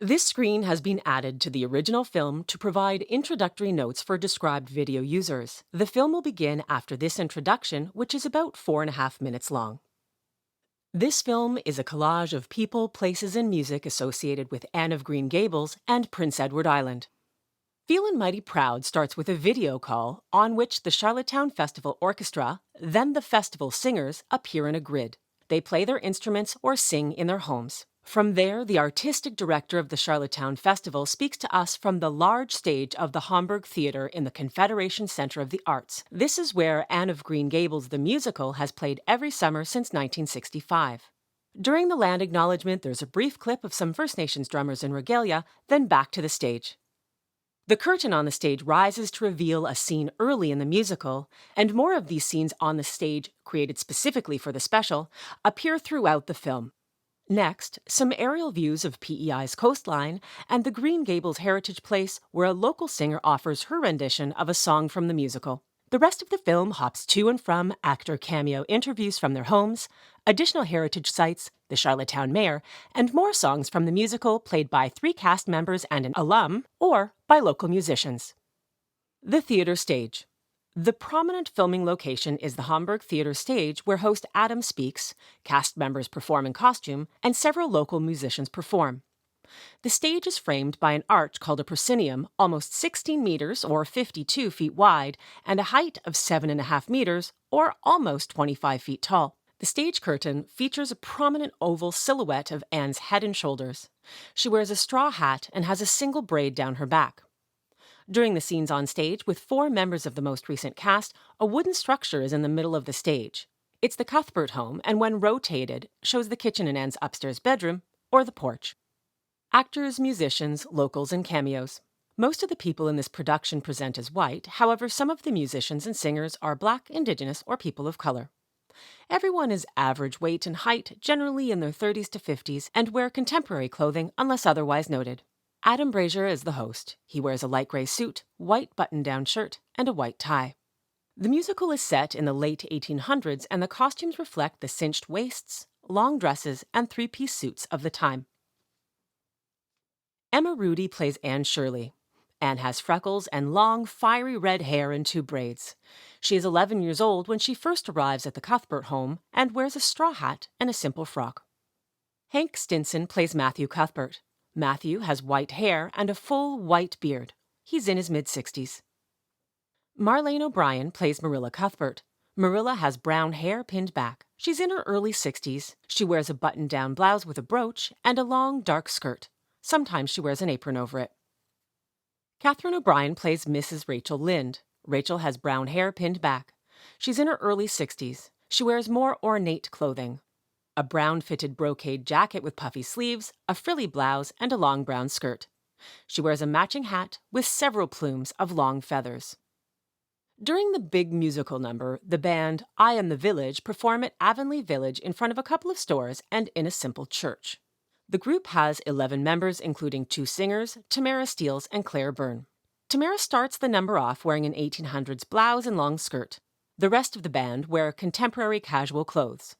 This screen has been added to the original film to provide introductory notes for described video users. The film will begin after this introduction, which is about 4.5 minutes long. This film is a collage of people, places, and music associated with Anne of Green Gables and Prince Edward Island. Feelin Mighty Proud starts with a video call on which the Charlottetown Festival Orchestra, then the festival singers, appear in a grid. They play their instruments or sing in their homes. From there, the artistic director of the Charlottetown Festival speaks to us from the large stage of the Hamburg Theatre in the Confederation Centre of the Arts. This is where Anne of Green Gables the musical has played every summer since 1965. During the land acknowledgement, there's a brief clip of some First Nations drummers in regalia, then back to the stage. The curtain on the stage rises to reveal a scene early in the musical, and more of these scenes on the stage, created specifically for the special, appear throughout the film. Next, some aerial views of P.E.I.'s coastline and the Green Gables Heritage Place, where a local singer offers her rendition of a song from the musical. The rest of the film hops to and from actor cameo interviews from their homes, additional heritage sites, the Charlottetown mayor, and more songs from the musical played by 3 cast members and an alum, or by local musicians. The theatre stage. The prominent filming location is the Hamburg Theatre stage, where host Adam speaks, cast members perform in costume, and several local musicians perform. The stage is framed by an arch called a proscenium, almost 16 meters or 52 feet wide, and a height of 7.5 meters or almost 25 feet tall. The stage curtain features a prominent oval silhouette of Anne's head and shoulders. She wears a straw hat and has a single braid down her back. During the scenes on stage with 4 members of the most recent cast, a wooden structure is in the middle of the stage. It's the Cuthbert home, and when rotated, shows the kitchen in Anne's upstairs bedroom or the porch. Actors, musicians, locals, and cameos. Most of the people in this production present as white, however, some of the musicians and singers are Black, Indigenous, or people of color. Everyone is average weight and height, generally in their 30s to 50s, and wear contemporary clothing unless otherwise noted. Adam Brazier is the host. He wears a light gray suit, white button-down shirt, and a white tie. The musical is set in the late 1800s, and the costumes reflect the cinched waists, long dresses, and 3-piece suits of the time. Emma Rudy plays Anne Shirley. Anne has freckles and long, fiery red hair in 2 braids. She is 11 years old when she first arrives at the Cuthbert home and wears a straw hat and a simple frock. Hank Stinson plays Matthew Cuthbert. Matthew has white hair and a full white beard. He's in his mid-60s. Marlene O'Brien plays Marilla Cuthbert. Marilla has brown hair pinned back. She's in her early 60s. She wears a button-down blouse with a brooch and a long, dark skirt. Sometimes she wears an apron over it. Catherine O'Brien plays Mrs. Rachel Lind. Rachel has brown hair pinned back. She's in her early 60s. She wears more ornate clothing. A brown-fitted brocade jacket with puffy sleeves, a frilly blouse, and a long brown skirt. She wears a matching hat with several plumes of long feathers. During the big musical number, the band I Am the Village perform at Avonlea Village in front of a couple of stores and in a simple church. The group has 11 members, including 2 singers, Tamara Steels and Claire Byrne. Tamara starts the number off wearing an 1800s blouse and long skirt. The rest of the band wear contemporary casual clothes.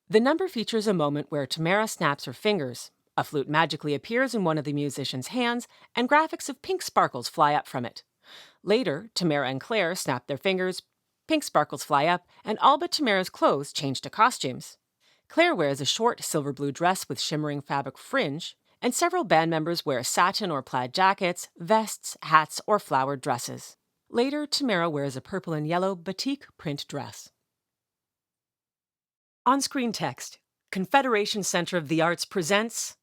The number features a moment where Tamara snaps her fingers. A flute magically appears in one of the musicians' hands, and graphics of pink sparkles fly up from it. Later, Tamara and Claire snap their fingers, pink sparkles fly up, and all but Tamara's clothes change to costumes. Claire wears a short silver blue dress with shimmering fabric fringe, and several band members wear satin or plaid jackets, vests, hats, or flowered dresses. Later, Tamara wears a purple and yellow batik print dress. On-screen text. Confederation Centre of the Arts presents.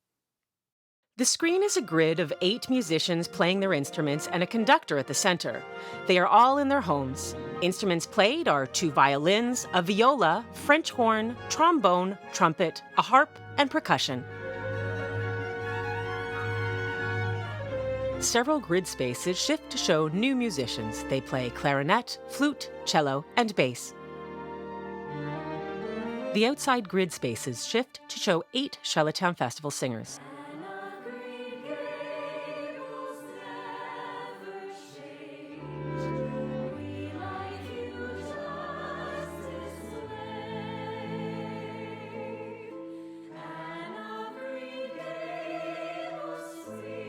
The screen is a grid of 8 musicians playing their instruments and a conductor at the center. They are all in their homes. Instruments played are 2 violins, a viola, French horn, trombone, trumpet, a harp, and percussion. Several grid spaces shift to show new musicians. They play clarinet, flute, cello, and bass. The outside grid spaces shift to show 8 Charlottetown Festival singers. Anne of Green Gables never changed. We like you justice slave. Anne of Green Gables free.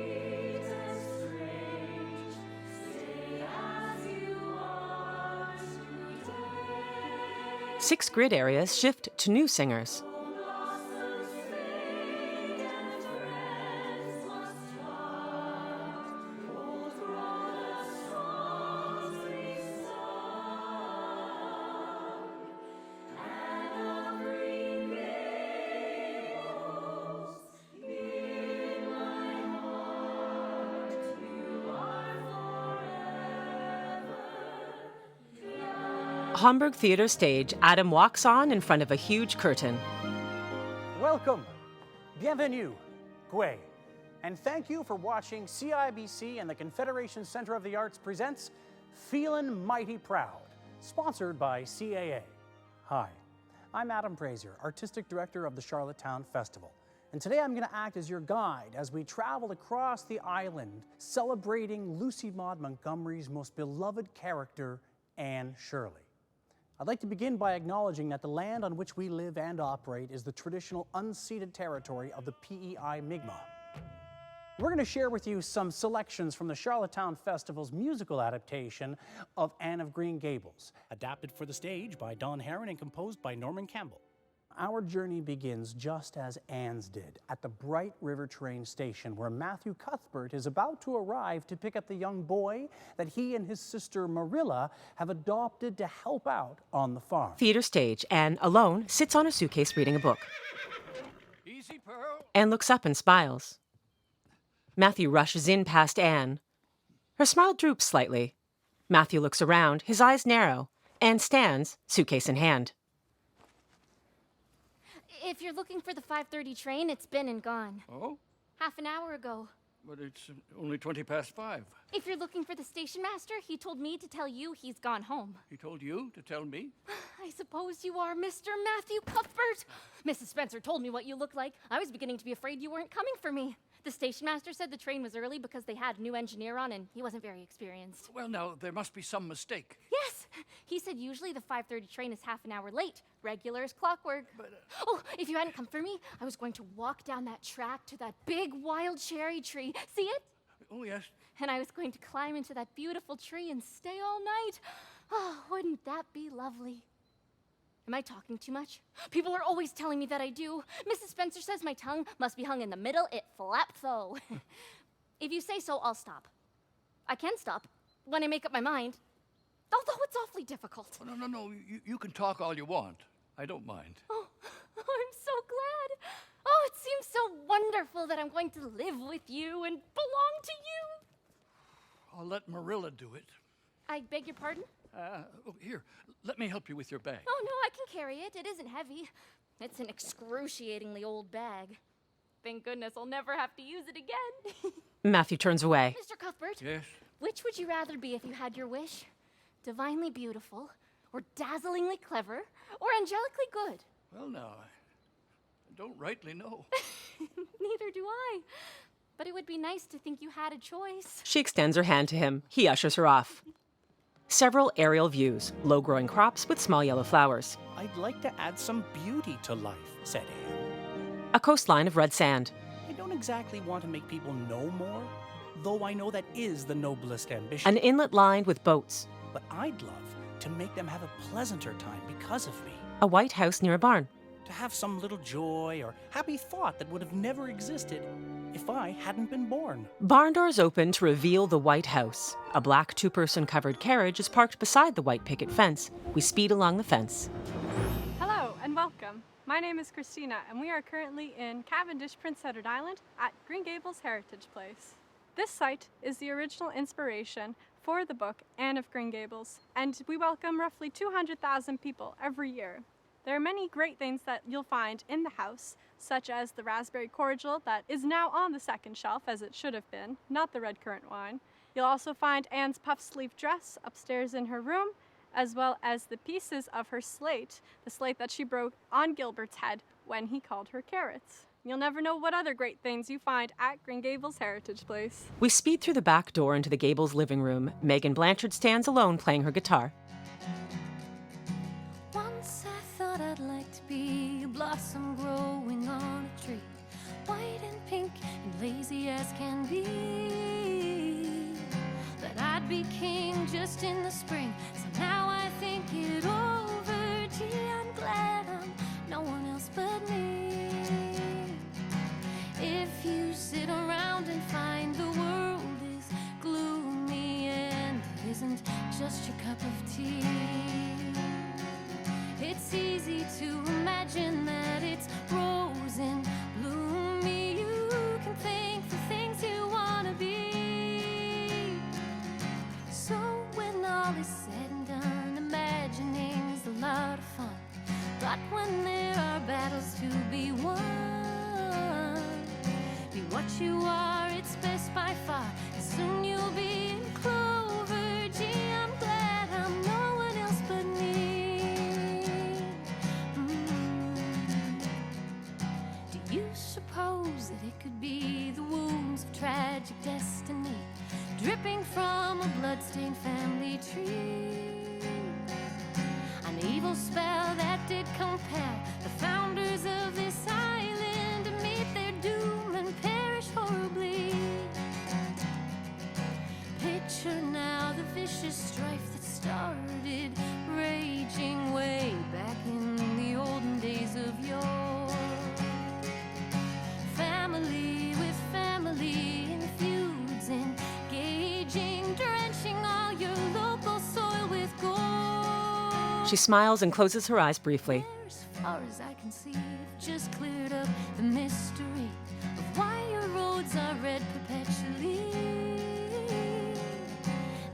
6 grid areas shift to new singers. Blossoms fade and friends must part. Old grow the songs we sung. Anne of Green Gables, in my heart you are forever. Hamburg Theatre stage, Adam walks on in front of a huge curtain. Welcome, bienvenue, Bouey, and thank you for watching CIBC and the Confederation Centre of the Arts presents Feelin Mighty Proud, sponsored by CAA. Hi, I'm Adam Brazier, Artistic Director of the Charlottetown Festival, and today I'm going to act as your guide as we travel across the island, celebrating Lucy Maud Montgomery's most beloved character, Anne Shirley. I'd like to begin by acknowledging that the land on which we live and operate is the traditional unceded territory of the P.E.I. Mi'kmaq. We're going to share with you some selections from the Charlottetown Festival's musical adaptation of Anne of Green Gables, adapted for the stage by Don Herron and composed by Norman Campbell. Our journey begins just as Anne's did, at the Bright River train station, where Matthew Cuthbert is about to arrive to pick up the young boy that he and his sister Marilla have adopted to help out on the farm. Theatre stage, Anne, alone, sits on a suitcase reading a book. Easy, Pearl. Anne looks up and smiles. Matthew rushes in past Anne. Her smile droops slightly. Matthew looks around, his eyes narrow. Anne stands, suitcase in hand. If you're looking for the 5:30 train, it's been and gone. Oh, Half an hour ago. but it's only 20 past 5. If you're looking for the station master, he told me to tell you he's gone home. He told you to tell me? I suppose you are Mr. Matthew Cuthbert. Mrs. Spencer told me what you looked like. I was beginning to be afraid you weren't coming for me. The station master said the train was early because they had a new engineer on and he wasn't very experienced. Well, now, there must be some mistake. Yes, he said usually the 5:30 train is half an hour late. Regular as clockwork. Oh, if you hadn't come for me, I was going to walk down that track to that big wild cherry tree. See it? Oh, yes. And I was going to climb into that beautiful tree and stay all night. Oh, wouldn't that be lovely? Am I talking too much? People are always telling me that I do. Mrs. Spencer says my tongue must be hung in the middle. It flapped though. If you say so, I'll stop. I can stop when I make up my mind, although it's awfully difficult. Oh, no. You can talk all you want. I don't mind. Oh, I'm so glad. Oh, it seems so wonderful that I'm going to live with you and belong to you. I'll let Marilla do it. I beg your pardon? Here, let me help you with your bag. Oh, no, I can carry it. It isn't heavy. It's an excruciatingly old bag. Thank goodness I'll never have to use it again. Matthew turns away. Mr. Cuthbert, Yes? which would you rather be if you had your wish? Divinely beautiful, or dazzlingly clever, or angelically good? Well, now, I don't rightly know. Neither do I. But it would be nice to think you had a choice. She extends her hand to him. He ushers her off. Several aerial views, low-growing crops with small yellow flowers. I'd like to add some beauty to life, said Anne. A coastline of red sand. I don't exactly want to make people know more, though I know that is the noblest ambition. An inlet lined with boats. But I'd love to make them have a pleasanter time because of me. A white house near a barn. To have some little joy or happy thought that would have never existed if I hadn't been born. Barn doors open to reveal the white house. A black two-person covered carriage is parked beside the white picket fence. We speed along the fence. Hello and welcome. My name is Christina and we are currently in Cavendish, Prince Edward Island at Green Gables Heritage Place. This site is the original inspiration for the book Anne of Green Gables, and we welcome roughly 200,000 people every year. There are many great things that you'll find in the house, such as the raspberry cordial that is now on the second shelf, as it should have been, not the red currant wine. You'll also find Anne's puff sleeve dress upstairs in her room, as well as the pieces of her slate, the slate that she broke on Gilbert's head when he called her carrots. You'll never know what other great things you find at Green Gables Heritage Place. We speed through the back door into the Gables living room. Megan Blanchard stands alone playing her guitar. Once I thought I'd like to be a blossom growing on a tree, white and pink and lazy as can be. That I'd be king just in the spring, so now I think it over. Gee, I else but me. If you sit around and find the world is gloomy and it isn't just your cup of tea, it's easy to imagine that it's rose and bloomy. You can think the things you want to be. So when all is said and done, imagining's a lot of fun. But when there are battles to be won, be what you are, it's best by far. Soon you'll be in clover. Gee, I'm glad I'm no one else but me. Do you suppose that it could be the wounds of tragic destiny dripping from a bloodstained family tree? An evil spell that did compel the founders of this island to meet their doom and perish horribly. Picture now the vicious strife that started raging way back in the olden days of yore. Family with family in feuds, engaging, drenching all your local soil with gore. She smiles and closes her eyes briefly. As far as I can see, you've just cleared up the mystery of why your roads are red perpetually.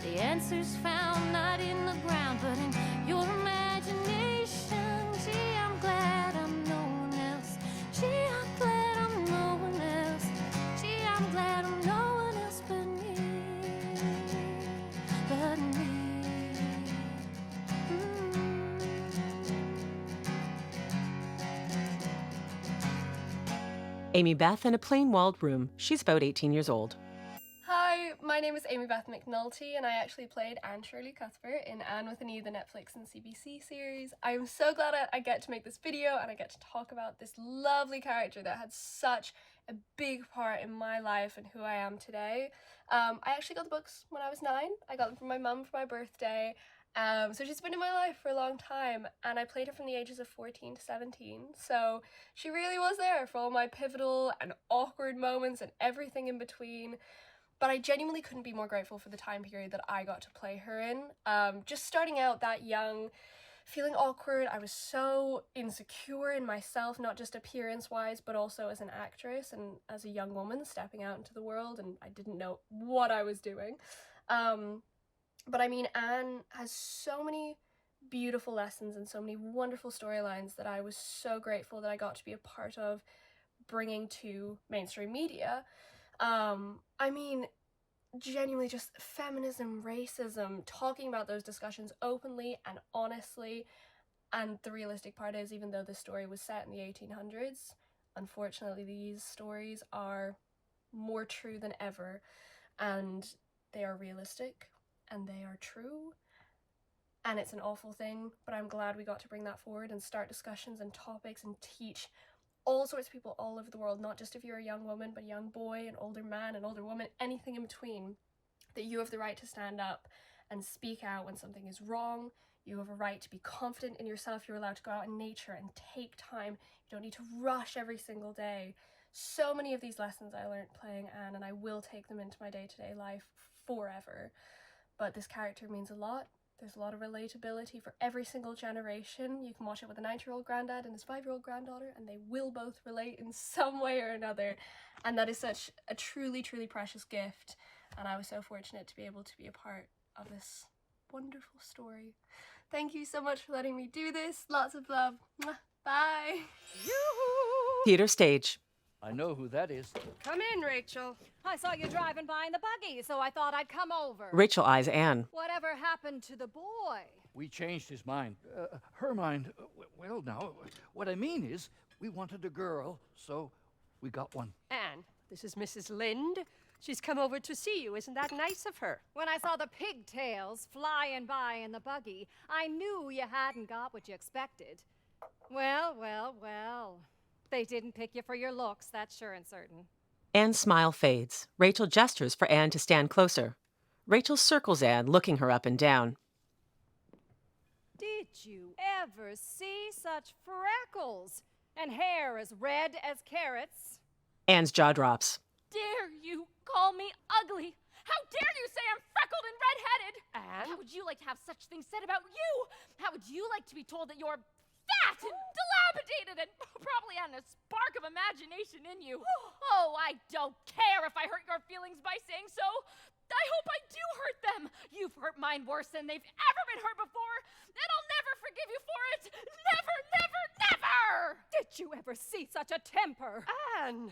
The answer's found not in the ground, but in your imagination. Gee, I'm glad I'm no one else. Gee, I'm glad I'm no one else. Gee, I'm glad I'm no one else but me. But me. Amybeth in a plain-walled room. She's about 18 years old. Hi, my name is Amybeth McNulty, and I actually played Anne Shirley Cuthbert in Anne with an E, the Netflix and CBC series. I'm so glad I get to make this video and I get to talk about this lovely character that had such a big part in my life and who I am today. I actually got the books when I was 9. I got them from my mum for my birthday. So she's been in my life for a long time, and I played her from the ages of 14 to 17, so she really was there for all my pivotal and awkward moments and everything in between. But I genuinely couldn't be more grateful for the time period that I got to play her in. Just starting out that young, feeling awkward, I was so insecure in myself, not just appearance-wise, but also as an actress and as a young woman stepping out into the world, and I didn't know what I was doing. But I mean, Anne has so many beautiful lessons and so many wonderful storylines that I was so grateful that I got to be a part of bringing to mainstream media. I mean, genuinely just feminism, racism, talking about those discussions openly and honestly. And the realistic part is, even though this story was set in the 1800s, unfortunately these stories are more true than ever, and they are realistic. And they are true, and it's an awful thing, but I'm glad we got to bring that forward and start discussions and topics and teach all sorts of people all over the world, not just if you're a young woman, but a young boy, an older man, an older woman, anything in between, that you have the right to stand up and speak out when something is wrong. You have a right to be confident in yourself. You're allowed to go out in nature and take time. You don't need to rush every single day. So many of these lessons I learned playing Anne, and I will take them into my day-to-day life forever. But this character means a lot. There's a lot of relatability for every single generation. You can watch it with a 9-year-old granddad and his 5-year-old granddaughter, and they will both relate in some way or another. And that is such a truly, truly precious gift. And I was so fortunate to be able to be a part of this wonderful story. Thank you so much for letting me do this. Lots of love. Mwah. Bye. Theatre stage. I know who that is. Come in, Rachel. I saw you driving by in the buggy, so I thought I'd come over. Rachel eyes Anne. Whatever happened to the boy? We changed his mind. Her mind. Well, now, what I mean is, we wanted a girl, so we got one. Anne, this is Mrs. Lind. She's come over to see you. Isn't that nice of her? When I saw the pigtails flying by in the buggy, I knew you hadn't got what you expected. Well, well, well. They didn't pick you for your looks, that's sure and certain. Anne's smile fades. Rachel gestures for Anne to stand closer. Rachel circles Anne, looking her up and down. Did you ever see such freckles? and hair as red as carrots. Anne's jaw drops. Dare you call me ugly? How dare you say I'm freckled and red-headed? Anne? How would you like to have such things said about you? How would you like to be told that you're fat and dilapidated and probably had a spark of imagination in you? Oh, I don't care if I hurt your feelings by saying so. I hope I do hurt them. You've hurt mine worse than they've ever been hurt before, and I'll never forgive you for it. Never, never, never! Did you ever see such a temper? Anne,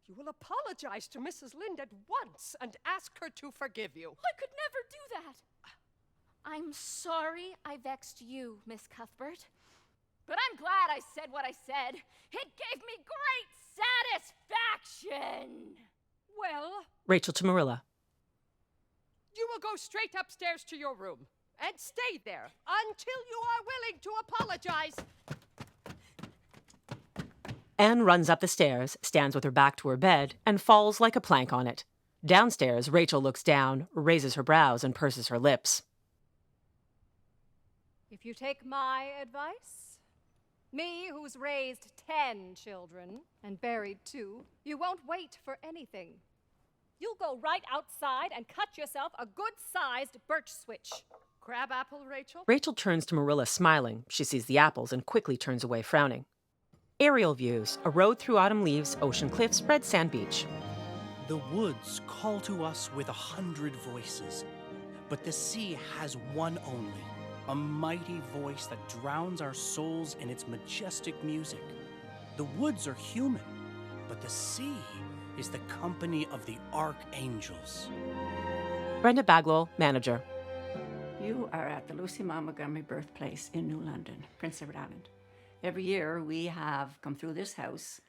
you will apologize to Mrs. Lind at once and ask her to forgive you. I could never do that. I'm sorry I vexed you, Miss Cuthbert. But I'm glad I said what I said. It gave me great satisfaction. Well, Rachel to Marilla. you will go straight upstairs to your room and stay there until you are willing to apologize. Anne runs up the stairs, stands with her back to her bed, and falls like a plank on it. Downstairs, Rachel looks down, raises her brows, and purses her lips. If you take my advice, me who's raised 10 children and buried 2, you won't wait for anything. You'll go right outside and cut yourself a good-sized birch switch. Crab apple, Rachel? Rachel turns to Marilla, smiling. She sees the apples and quickly turns away, frowning. Aerial views, a road through autumn leaves, ocean cliffs, red sand beach. The woods call to us with 100 voices, but the sea has one only, a mighty voice that drowns our souls in its majestic music. The woods are human, but the sea is the company of the archangels. Brenda Baglowell, manager. You are at the Lucy Montgomery birthplace in New London, Prince Edward Island. Every year we have come through this house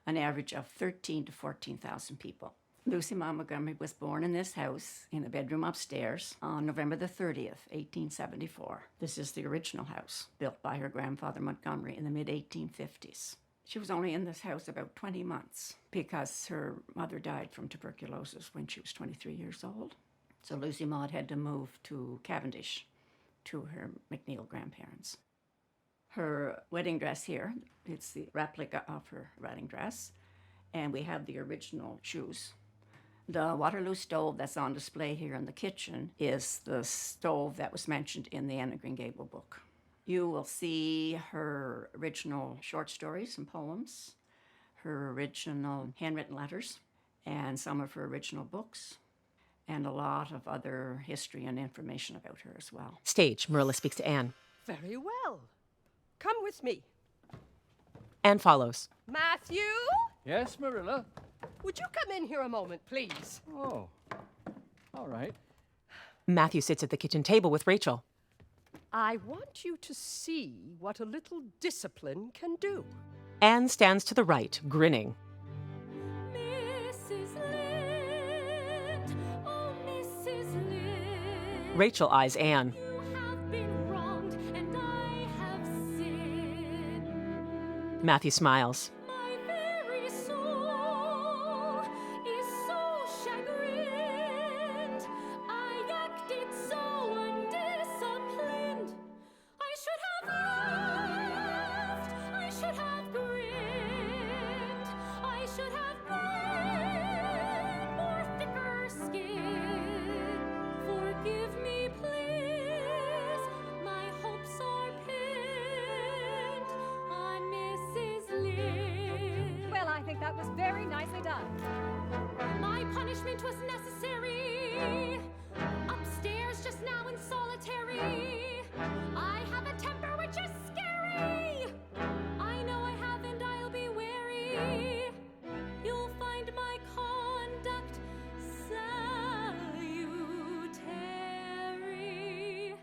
an average of 13 to 14,000 people. Lucy Montgomery was born in this house in a bedroom upstairs on November the 30th, 1874. This is the original house, built by her grandfather Montgomery in the mid-1850s. She was only in this house about 20 months because her mother died from tuberculosis when she was 23 years old. So Lucy Maud had to move to Cavendish to her McNeil grandparents. Her wedding dress here, it's the replica of her wedding dress, and we have the original shoes. The Waterloo stove that's on display here in the kitchen is the stove that was mentioned in the Anne of Green Gables book. You will see her original short stories and poems, her original handwritten letters, and some of her original books, and a lot of other history and information about her as well. Stage, Marilla speaks to Anne. Very well. Come with me. Anne follows. Matthew, Yes, Marilla? would you come in here a moment, please? Oh, all right. Matthew sits at the kitchen table with Rachel. I want you to see what a little discipline can do. Anne stands to the right, grinning. Mrs. Lind, oh Mrs. Lind. Rachel eyes Anne. You have been wronged and I have sinned. Matthew smiles. My very soul is so chagrined. I acted so undisciplined. I should have laughed. I should have grinned. I should have been more thicker skin. Forgive me, please. My hopes are pinned on Mrs. Lind. Well, I think that was very nicely done. My punishment was necessary. Upstairs just now in solitary. I have a temper which is scary. I know I have and I'll be wary. You'll find my conduct salutary.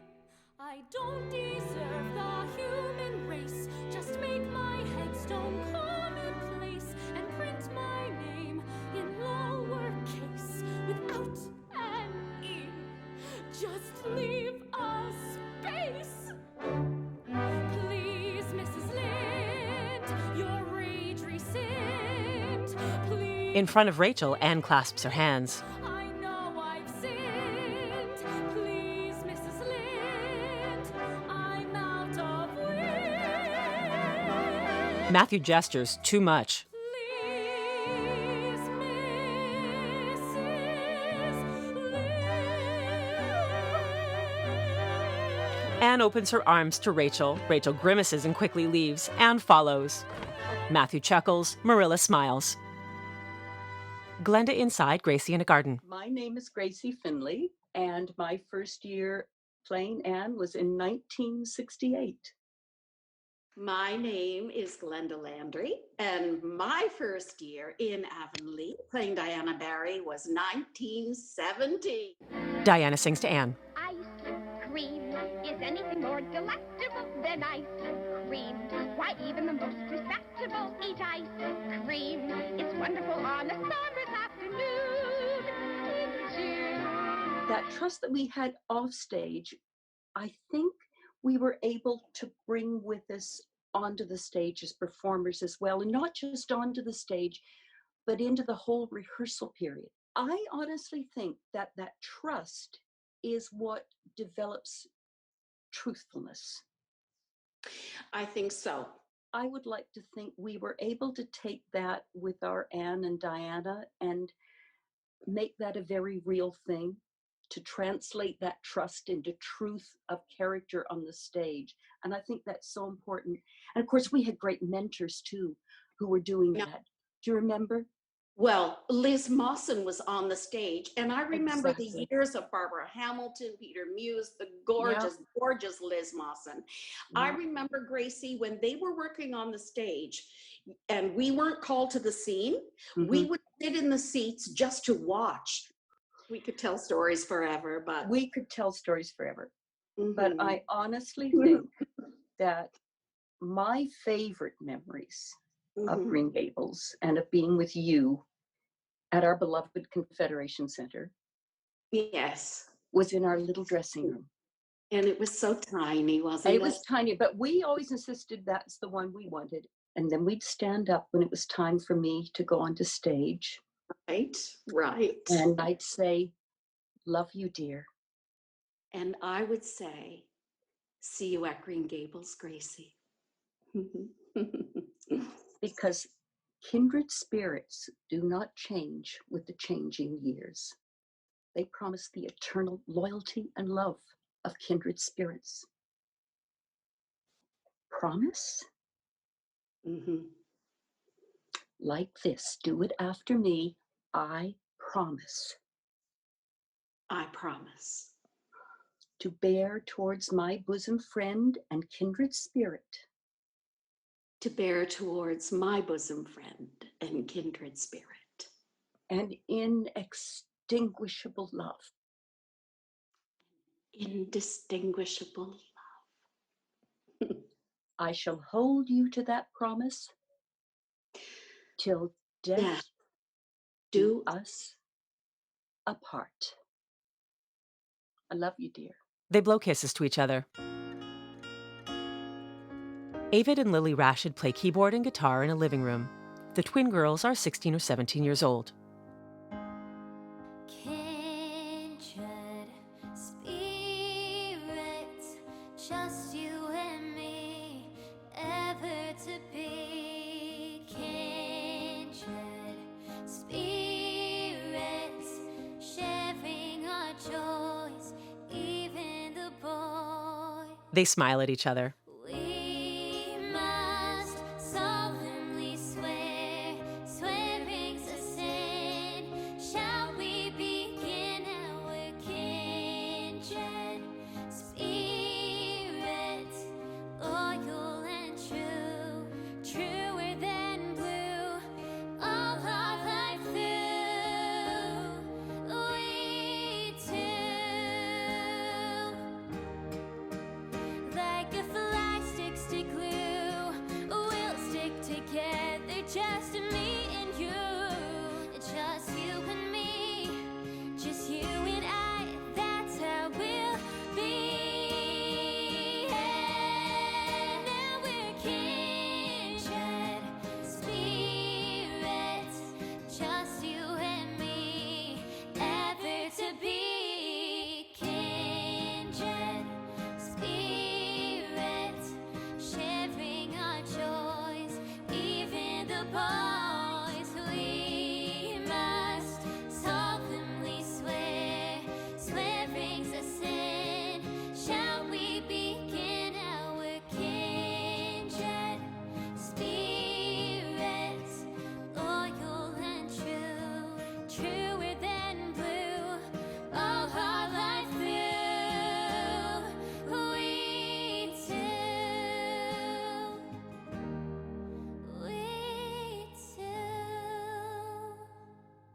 I don't deserve the human race. Just make my headstone commonplace and print my name in lowercase without an E. Just leave a space. Please, Mrs. Lind, your rage rescind. Please. In front of Rachel, Anne clasps her hands. I know I've sinned. Please, Mrs. Lind, I'm out of wind. Matthew gestures too much. Please, Mrs. Anne opens her arms to Rachel. Rachel grimaces and quickly leaves. Anne follows. Matthew chuckles. Marilla smiles. Glenda inside, Gracie in a garden. My name is Gracie Finley, and my first year playing Anne was in 1968. My name is Glenda Landry, and my first year in Avonlea playing Diana Barry was 1970. Diana sings to Anne. Ice cream is anything more delectable than ice cream. Why, even the most respectable eat ice cream. It's wonderful on a summer's afternoon in June. That trust that we had off stage, I think we were able to bring with us onto the stage as performers as well, and not just onto the stage, but into the whole rehearsal period. I honestly think that that trust is what develops truthfulness. I think so. I would like to think we were able to take that with our Anne and Diana and make that a very real thing, to translate that trust into truth of character on the stage. And I think that's so important. And of course, we had great mentors too, who were doing that. Do you remember? Well, Liz Mawson was on the stage, and I remember Exactly. the years of Barbara Hamilton, Peter Muse, the gorgeous, gorgeous Liz Mawson. I remember, Gracie, when they were working on the stage and we weren't called to the scene, we would sit in the seats just to watch. We could tell stories forever, but... We could tell stories forever. But I honestly think that my favorite memories of Green Gables and of being with you at our beloved Confederation Centre, yes, was in our little dressing room. And it was so tiny, wasn't it? It was tiny, but we always insisted that's the one we wanted. And then we'd stand up when it was time for me to go onto stage. Right, right. And I'd say, love you, dear. And I would say, see you at Green Gables, Gracie. Because kindred spirits do not change with the changing years. They promise the eternal loyalty and love of kindred spirits. Promise? Like this, do it after me. I promise. I promise. To bear towards my bosom friend and kindred spirit. To bear towards my bosom friend and kindred spirit. And inextinguishable love. Indistinguishable love. I shall hold you to that promise till death do us apart. I love you, dear. They blow kisses to each other. Avid and Lily Rashid play keyboard and guitar in a living room. The twin girls are 16 or 17 years old. Kindred spirits, just you and me, ever to be. Kindred spirits, sharing our joys, even the boy. They smile at each other. We must solemnly swear, swearing's a sin. Shall we begin our kindred spirits, loyal and true, truer than blue, all our life through. We two, like a flag.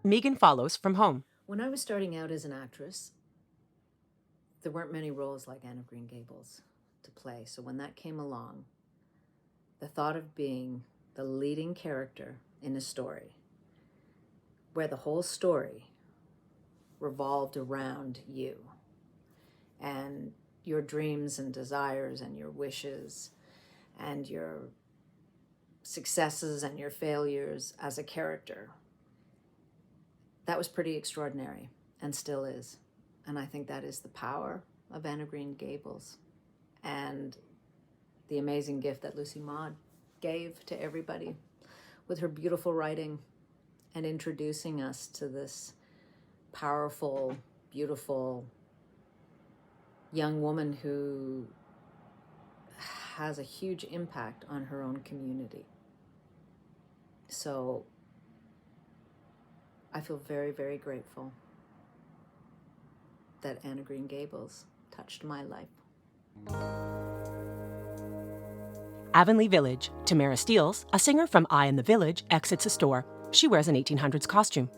Megan follows from home. When I was starting out as an actress, there weren't many roles like Anne of Green Gables to play. So when that came along, the thought of being the leading character in a story, where the whole story revolved around you and your dreams and desires and your wishes and your successes and your failures as a character, that was pretty extraordinary and still is. And I think that is the power of Anne of Green Gables and the amazing gift that Lucy Maud gave to everybody with her beautiful writing and introducing us to this powerful, beautiful young woman who has a huge impact on her own community. So I feel very, very grateful that Anne of Green Gables touched my life. Avonlea Village. Tamara Steeles, a singer from I in the Village, exits a store. She wears an 1800s costume.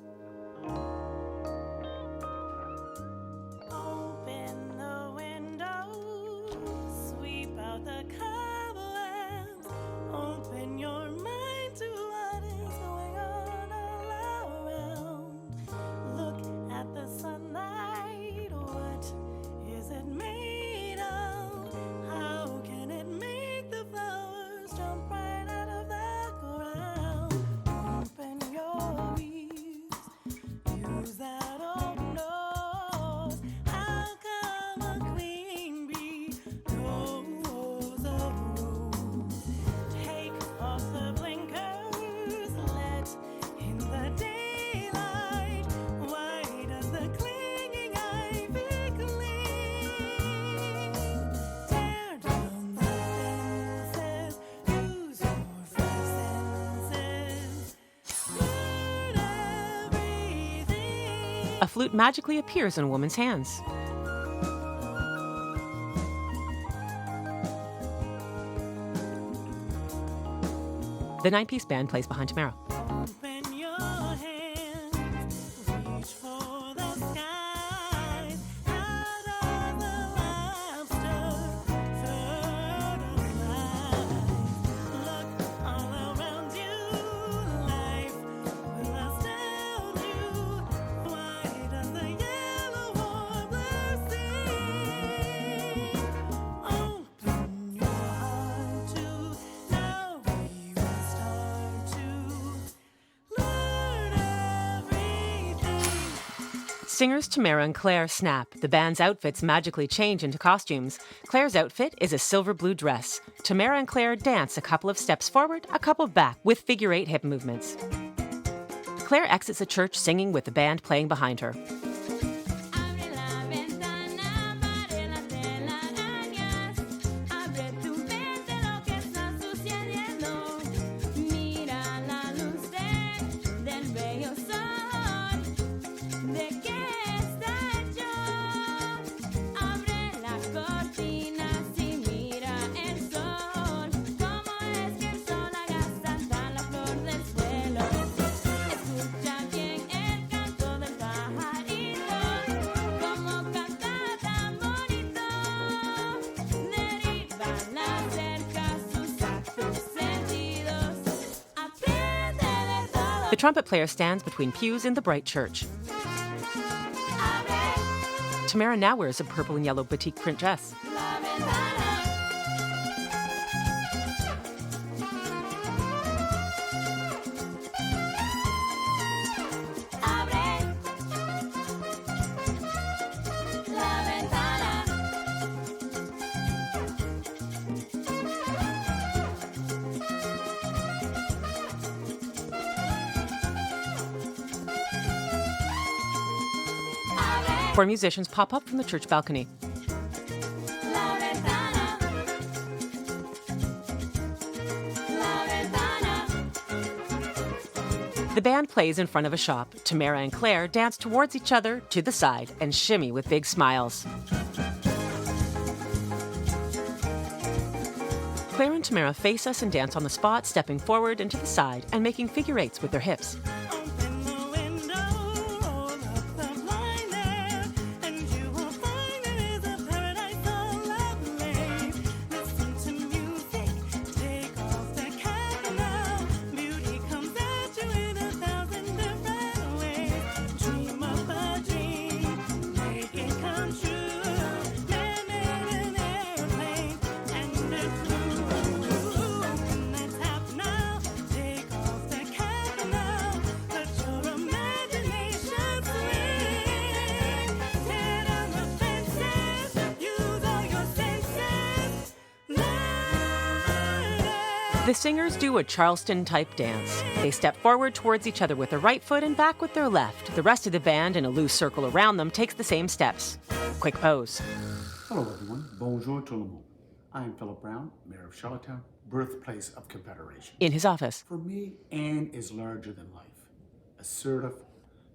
A flute magically appears in a woman's hands. The 9-piece band plays behind Tamara. Singers Tamara and Claire snap. The band's outfits magically change into costumes. Claire's outfit is a silver blue dress. Tamara and Claire dance a couple of steps forward, a couple back, with figure-8 hip movements. Claire exits the church singing with the band playing behind her. The trumpet player stands between pews in the bright church. Tamara now wears a purple and yellow batik print dress. Four musicians pop up from the church balcony. The band plays in front of a shop. Tamara and Claire dance towards each other, to the side, and shimmy with big smiles. Claire and Tamara face us and dance on the spot, stepping forward and to the side and making figure-8s with their hips. Open the window. The singers do a Charleston-type dance. They step forward towards each other with their right foot and back with their left. The rest of the band, in a loose circle around them, takes the same steps. Quick pose. Hello, everyone. Bonjour tout le monde. I am Philip Brown, Mayor of Charlottetown, birthplace of Confederation. In his office. For me, Anne is larger than life. Assertive,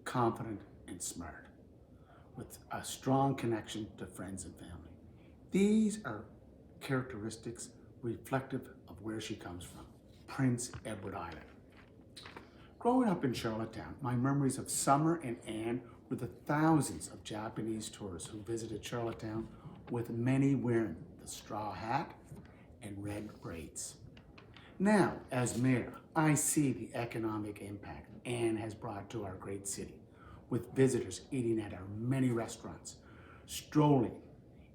confident, and smart, with a strong connection to friends and family. These are characteristics reflective of where she comes from, Prince Edward Island. Growing up in Charlottetown, my memories of summer and Anne were the thousands of Japanese tourists who visited Charlottetown, with many wearing the straw hat and red braids. Now, as mayor, I see the economic impact Anne has brought to our great city, with visitors eating at our many restaurants, strolling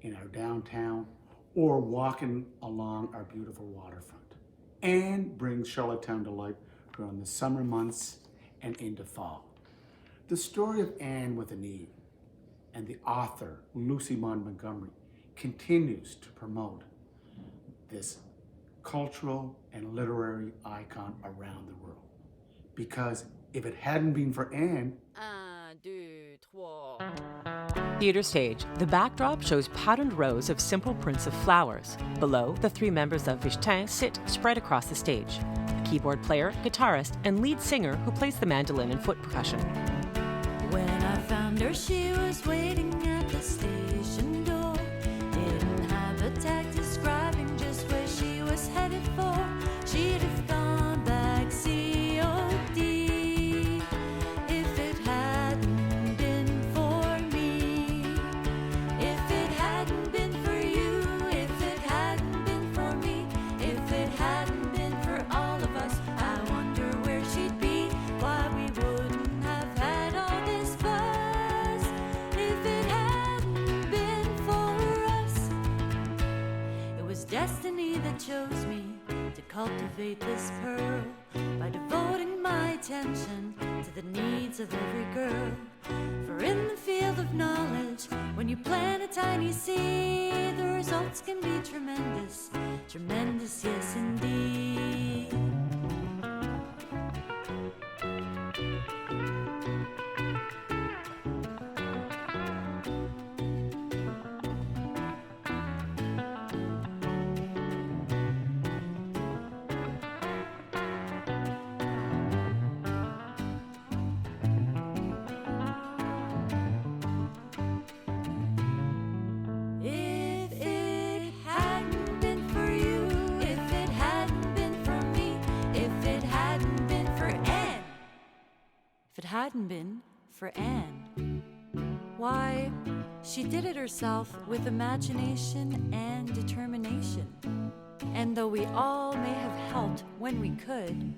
in our downtown, or walking along our beautiful waterfront. Anne brings Charlottetown to life during the summer months and into fall. The story of Anne with an E and the author Lucy Maud Montgomery continues to promote this cultural and literary icon around the world. Because if it hadn't been for Anne... 1, 2, 3... Theater stage. The backdrop shows patterned rows of simple prints of flowers. Below, the three members of Vichtin sit spread across the stage. A keyboard player, guitarist, and lead singer who plays the mandolin and foot percussion. When I found her, she was waiting at the station door. Didn't have a tag describing just where she was headed for. She'd have gone back COD if it hadn't been for me. If it hadn't been for you, if it hadn't been for me, if it hadn't been for all of us, I wonder where she'd be, why we wouldn't have had all this fuss. If it hadn't been for us, it was destiny that chose me to cultivate this pearl by devoting my attention to the needs of every girl. For in the field of knowledge, when you plant a tiny seed, the results can be tremendous, tremendous, yes indeed. If it hadn't been for you, if it hadn't been for me, if it hadn't been for Anne, if it hadn't been for Anne, why, she did it herself with imagination and determination. And though we all may have helped when we could,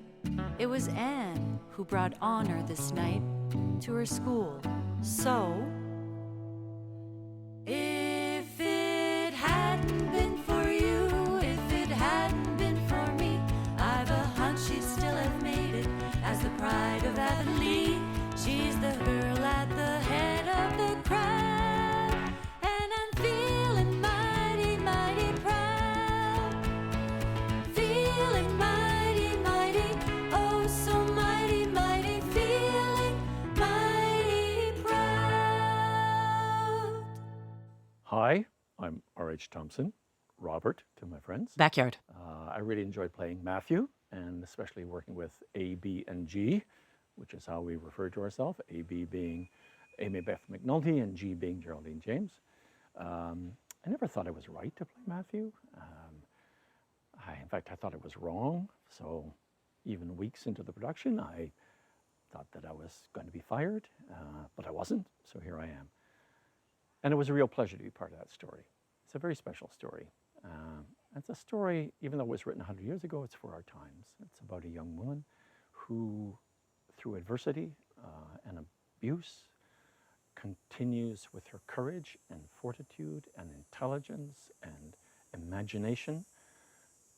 it was Anne who brought honor this night to her school. So, if it hadn't been for you, if it hadn't been for me, I've a hunch she'd still have made it as the pride of Avonlea. She's the girl at the head of the crowd, and I'm feeling mighty, mighty proud. Feeling mighty, mighty, oh so mighty, mighty, feeling mighty proud. Hi, I'm R.H. Thompson, Robert to my friends. Backyard. I really enjoyed playing Matthew, and especially working with A, B, and G, which is how we refer to ourselves, A, B being Amybeth McNulty and G being Geraldine James. I never thought I was right to play Matthew. In fact, I thought it was wrong. So even weeks into the production, I thought that I was going to be fired, but I wasn't, so here I am. And it was a real pleasure to be part of that story. It's a very special story. It's a story, even though it was written 100 years ago, it's for our times. It's about a young woman who, through adversity and abuse, continues with her courage and fortitude and intelligence and imagination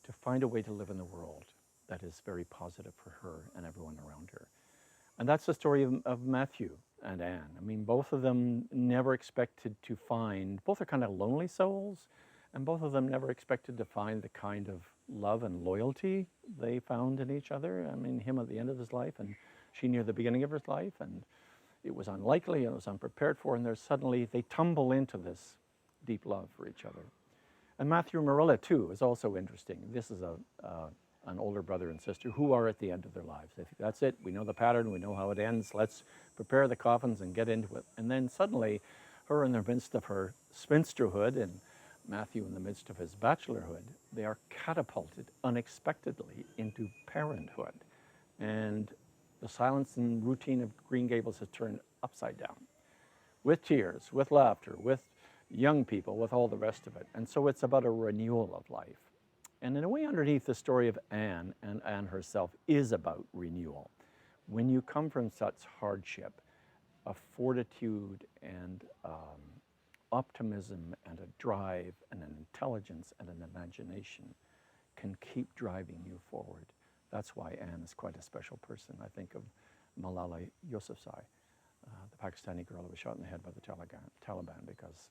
to find a way to live in the world that is very positive for her and everyone around her. And that's the story of Matthew and Anne. I mean, both of them never expected to find, both are kind of lonely souls, and both of them never expected to find the kind of love and loyalty they found in each other. I mean, him at the end of his life and she near the beginning of his life, and it was unlikely and it was unprepared for, and there's suddenly they tumble into this deep love for each other. And Matthew and Marilla, too, is also interesting. This is an older brother and sister who are at the end of their lives. They think, that's it, we know the pattern, we know how it ends, let's prepare the coffins and get into it. And then suddenly, her in the midst of her spinsterhood and Matthew in the midst of his bachelorhood, they are catapulted unexpectedly into parenthood. And the silence and routine of Green Gables has turned upside down, with tears, with laughter, with young people, with all the rest of it. And so it's about a renewal of life. And in a way, underneath the story of Anne and Anne herself is about renewal. When you come from such hardship, a fortitude and optimism and a drive and an intelligence and an imagination can keep driving you forward. That's why Anne is quite a special person. I think of Malala Yousafzai, the Pakistani girl who was shot in the head by the Taliban because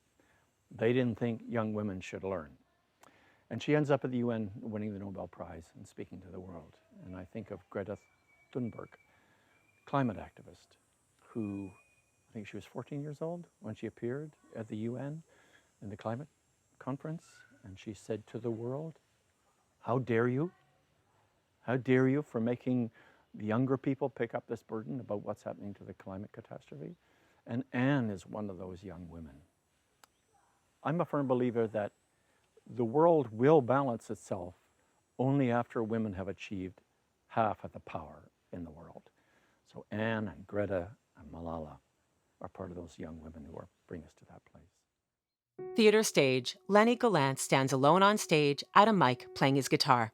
they didn't think young women should learn. And she ends up at the UN winning the Nobel Prize and speaking to the world. And I think of Greta Thunberg, climate activist, who I think she was 14 years old when she appeared at the UN in the climate conference. And she said to the world, how dare you? How dare you for making the younger people pick up this burden about what's happening to the climate catastrophe? And Anne is one of those young women. I'm a firm believer that the world will balance itself only after women have achieved half of the power in the world. So Anne and Greta and Malala are part of those young women who bring us to that place. Theatre stage, Lenny Gallant stands alone on stage at a mic playing his guitar.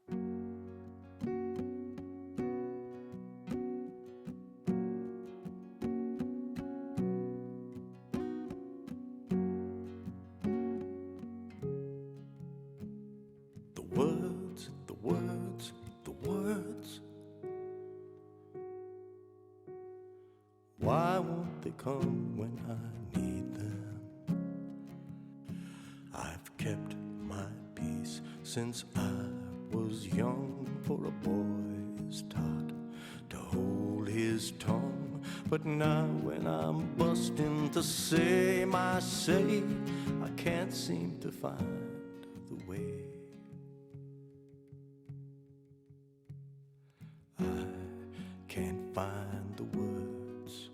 Why won't they come when I need them? I've kept my peace since I was young, for a boy's taught to hold his tongue. But now when I'm busting to say my say, I can't seem to find the way. I can't find the words,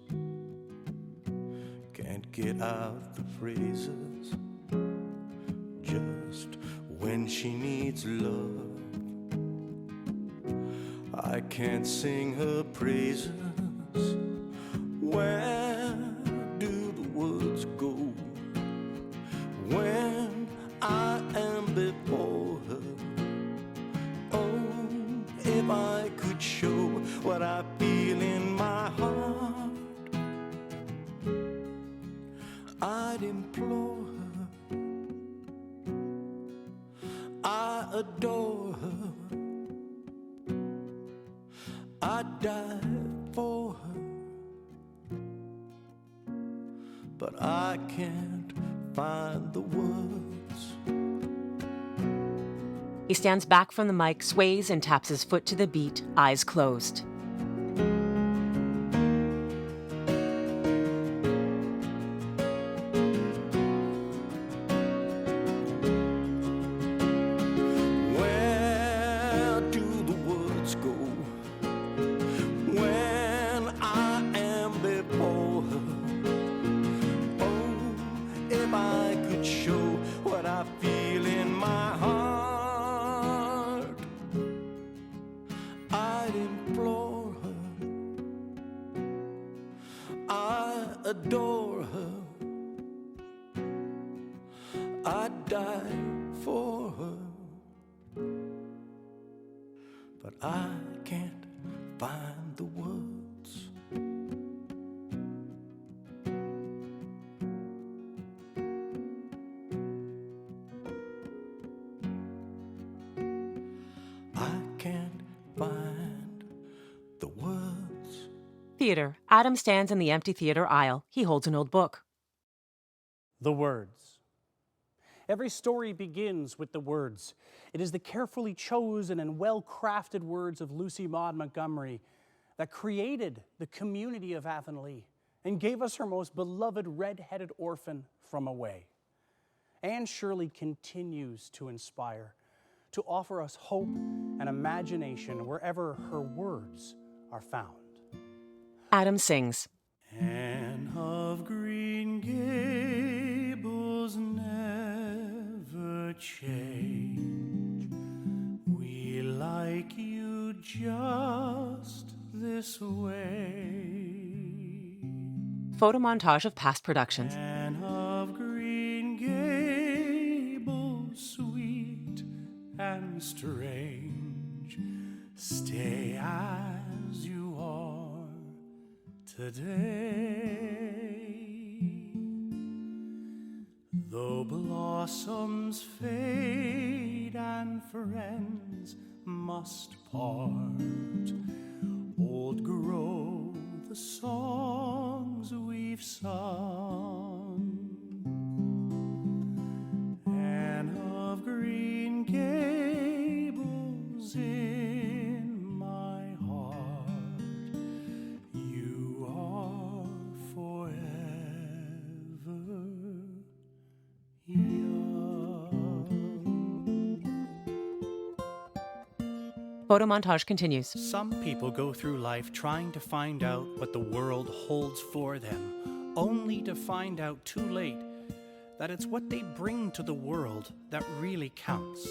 can't get out the phrases, just when she needs love. I can't sing her praises. Where do the words go when I am before her? Oh, if I could show what I feel in my heart, I'd implore her, I adore her, I'd die for her. But I can't find the words. He stands back from the mic, sways and taps his foot to the beat, eyes closed. Where do the words go when I am before her? If I could show what I feel in my heart, I'd implore her, I adore her, I'd die for her. But I can't find the words. Theatre. Adam stands in the empty theatre aisle. He holds an old book. The words. Every story begins with the words. It is the carefully chosen and well-crafted words of Lucy Maud Montgomery that created the community of Avonlea and gave us her most beloved red-headed orphan from away. Anne Shirley continues to inspire, to offer us hope and imagination wherever her words are found. Adam sings. Anne of Green Gables never change. We like you just this way. Photo montage of past productions. Anne of Green Gables, sweet and strange. Stay as you are today. Though blossoms fade and friends must part, old grow the songs we've sung. Anne of Green Gables, in my heart, you are forever Photo montage continues. Some people go through life trying to find out what the world holds for them, only to find out too late that it's what they bring to the world that really counts.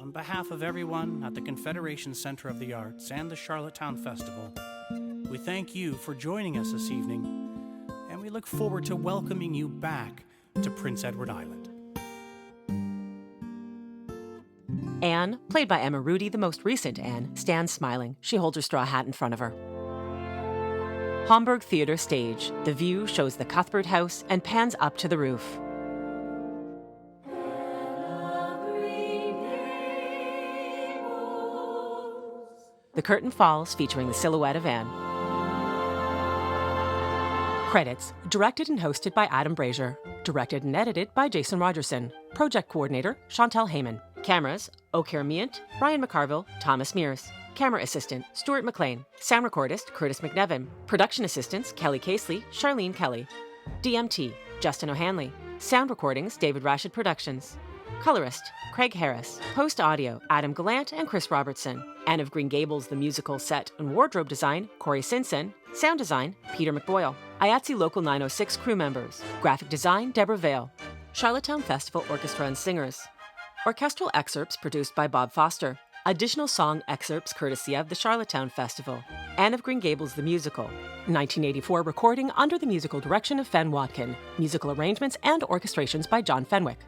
On behalf of everyone at the Confederation Centre of the Arts and the Charlottetown Festival, we thank you for joining us this evening, and we look forward to welcoming you back to Prince Edward Island. Anne, played by Emma Rudy, the most recent Anne, stands smiling. She holds her straw hat in front of her. Homburg Theatre stage. The view shows the Cuthbert house and pans up to the roof. The curtain falls, featuring the silhouette of Anne. Credits. Directed and hosted by Adam Brazier. Directed and edited by Jason Rogerson. Project coordinator, Chantal Heyman. Cameras, O'Keir Meant, Ryan McCarville, Thomas Mears. Camera assistant, Stuart McLean. Sound recordist, Curtis McNevin. Production assistants, Kelly Casely, Charlene Kelly. DMT, Justin O'Hanley. Sound recordings, David Rashid Productions. Colorist, Craig Harris. Post audio, Adam Gallant and Chris Robertson. Anne of Green Gables, the musical set and wardrobe design, Corey Sinson. Sound design, Peter McBoyle. IATSE Local 906 crew members. Graphic design, Deborah Vale. Charlottetown Festival Orchestra and Singers. Orchestral excerpts produced by Bob Foster. Additional song excerpts courtesy of the Charlottetown Festival. Anne of Green Gables, the musical. 1984 recording under the musical direction of Fen Watkin. Musical arrangements and orchestrations by John Fenwick.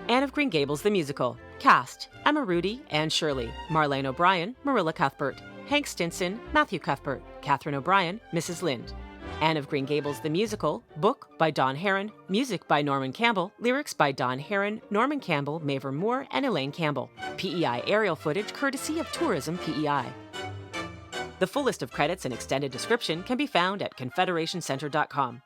Anne of Green Gables, the musical. Cast: Emma Rudy, Anne Shirley, Marlene O'Brien, Marilla Cuthbert, Hank Stinson, Matthew Cuthbert, Catherine O'Brien, Mrs. Lind. Anne of Green Gables, the musical. Book by Don Heron. Music by Norman Campbell. Lyrics by Don Heron, Norman Campbell, Maver Moore, and Elaine Campbell. P.E.I. aerial footage courtesy of Tourism P.E.I. The full list of credits and extended description can be found at confederationcenter.com.